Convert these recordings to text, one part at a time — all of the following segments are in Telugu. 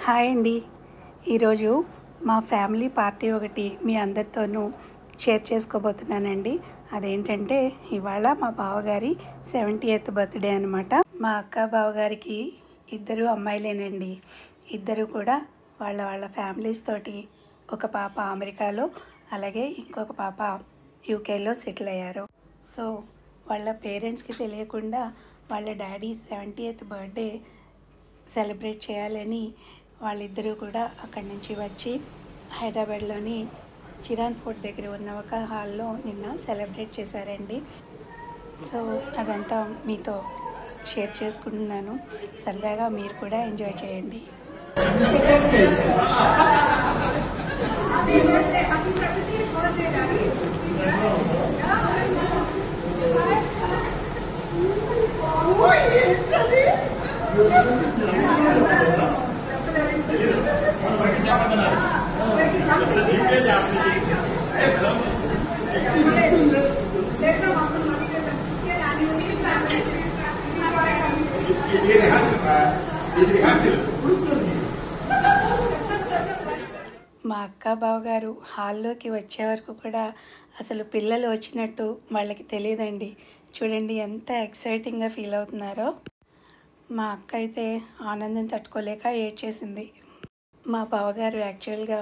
హాయ్ అండి. ఈరోజు మా ఫ్యామిలీ పార్టీ ఒకటి మీ అందరితోనూ షేర్ చేసుకోబోతున్నానండి. అదేంటంటే ఇవాళ మా బావగారి 70th బర్త్డే అనమాట. మా అక్క బావగారికి ఇద్దరు అమ్మాయిలేనండి. ఇద్దరు కూడా వాళ్ళ ఫ్యామిలీస్ తోటి, ఒక పాప అమెరికాలో, అలాగే ఇంకొక పాప యూకేలో సెటిల్ అయ్యారు. సో వాళ్ళ పేరెంట్స్కి తెలియకుండా వాళ్ళ డాడీ 70th బర్త్డే సెలబ్రేట్ చేయాలని వాళ్ళిద్దరూ కూడా అక్కడి నుంచి వచ్చి హైదరాబాద్లోని చిరాన్ ఫోర్ట్ దగ్గర ఉన్న ఒక హాల్లో నిన్న సెలబ్రేట్ చేశారండి. సో అదంతా మీతో షేర్ చేసుకుంటున్నాను. సరదాగా మీరు కూడా ఎంజాయ్ చేయండి. మా అక్క బావగారు హాల్లోకి వచ్చే వరకు కూడా అసలు పిల్లలు వచ్చినట్టు వాళ్ళకి తెలియదండి. చూడండి ఎంత ఎక్సైటింగ్గా ఫీల్ అవుతున్నారో. మా అక్క అయితే ఆనందం తట్టుకోలేక ఏడ్చేసింది. మా బావగారు యాక్చువల్గా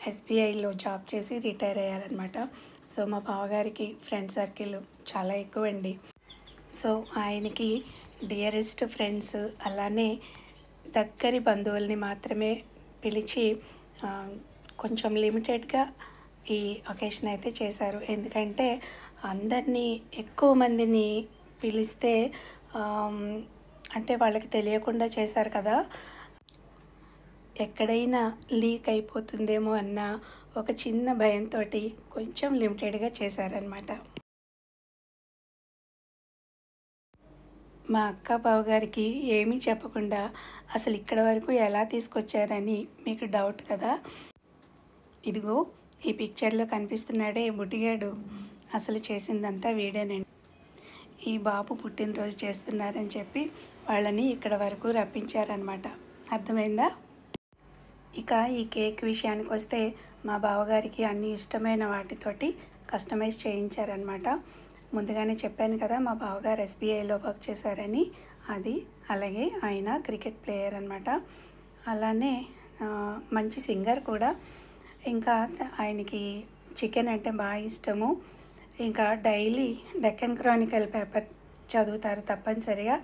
ఎస్బీఐలో జాబ్ చేసి రిటైర్ అయ్యారనమాట. సో మా బావగారికి ఫ్రెండ్ సర్కిల్ చాలా ఎక్కువండి. సో ఆయనకి డియరెస్ట్ ఫ్రెండ్స్, అలానే దగ్గరి బంధువుల్ని మాత్రమే పిలిచి కొంచెం లిమిటెడ్గా ఈ ఒకేషన్ అయితే చేశారు. ఎందుకంటే అందరినీ ఎక్కువ మందిని పిలిస్తే అంటే వాళ్ళకి తెలియకుండా చేశారు కదా, ఎక్కడైనా లీక్ అయిపోతుందేమో అన్న ఒక చిన్న భయంతో కొంచెం లిమిటెడ్గా చేశారనమాట. మా అక్క బావగారికి ఏమీ చెప్పకుండా అసలు ఇక్కడ వరకు ఎలా తీసుకొచ్చారని మీకు డౌట్ కదా. ఇదిగో ఈ పిక్చర్లో కనిపిస్తున్నాడే బుట్టిగాడు, అసలు చేసిందంతా వీడేనండి. ఈ బాబు పుట్టినరోజు చేస్తున్నారని చెప్పి వాళ్ళని ఇక్కడ వరకు రప్పించారనమాట. అర్థమైందా? ఇక ఈ కేక్ విషయానికి వస్తే మా బావగారికి అన్ని ఇష్టమైన వాటితోటి కస్టమైజ్ చేయించారనమాట. ముందుగానే చెప్పాను కదా మా బావగారు ఎస్బీఐలో వర్క్ చేశారని. అది అలాగే ఆయన క్రికెట్ ప్లేయర్ అనమాట. అలానే మంచి సింగర్ కూడా. ఇంకా ఆయనకి చికెన్ అంటే బాగా ఇష్టము. ఇంకా డైలీ డెక్కన్ క్రానికల్ పేపర్ చదువుతారు తప్పనిసరిగా.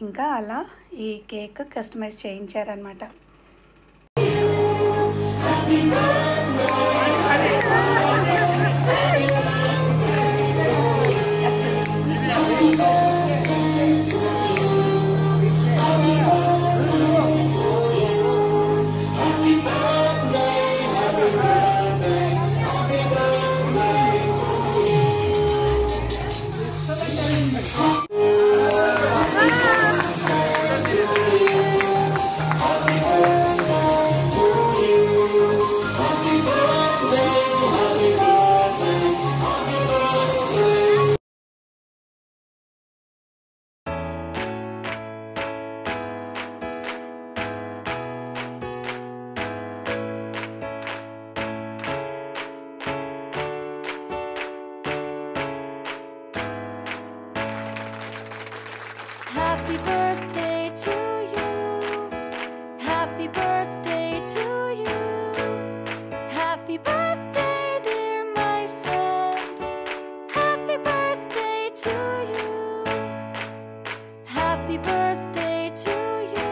ఇంకా అలా ఈ కేక్ కస్టమైజ్ చేయించారనమాట. Happy birthday to you. Happy birthday to you. Happy birthday, dear my friend. Happy birthday to you. Happy birthday to you.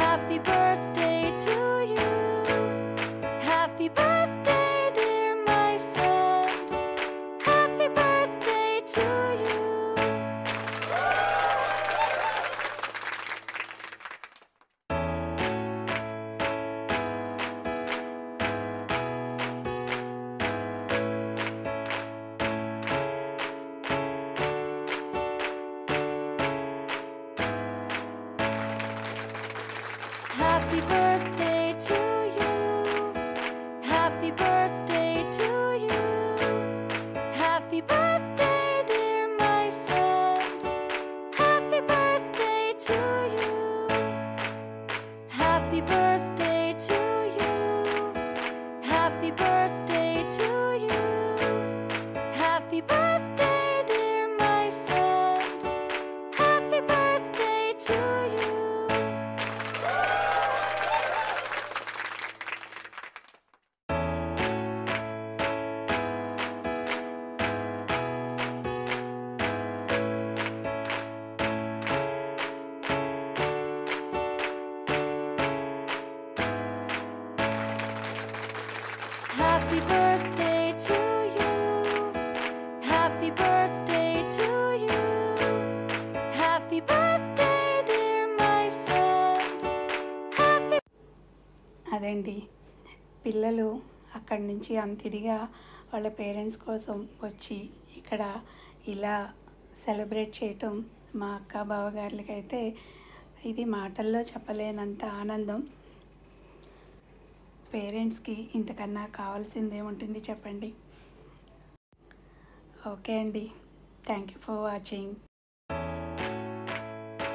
Happy birthday to you. Happy birthday, dear my friend. Happy birthday to you. Happy birthday to you. Happy birthday to you. Happy birthday, dear my friend. Happy birthday to you. Happy birthday. birthday to you. Happy birthday to you. Happy birthday, dear my friend. Happy అదండి, పిల్లలు అక్కడి నుంచి అంతిదిగా వాళ్ళ పేరెంట్స్ కోసం వచ్చి ఇక్కడ ఇలా సెలబ్రేట్ చేయటం మా అక్క బావగారులకైతే ఇది మాటల్లో చెప్పలేనంత ఆనందం. పేరెంట్స్కి ఇంతకన్నా కావాల్సింది ఏముంటుంది చెప్పండి. ఓకే అండి, థ్యాంక్ యూ ఫర్ వాచింగ్.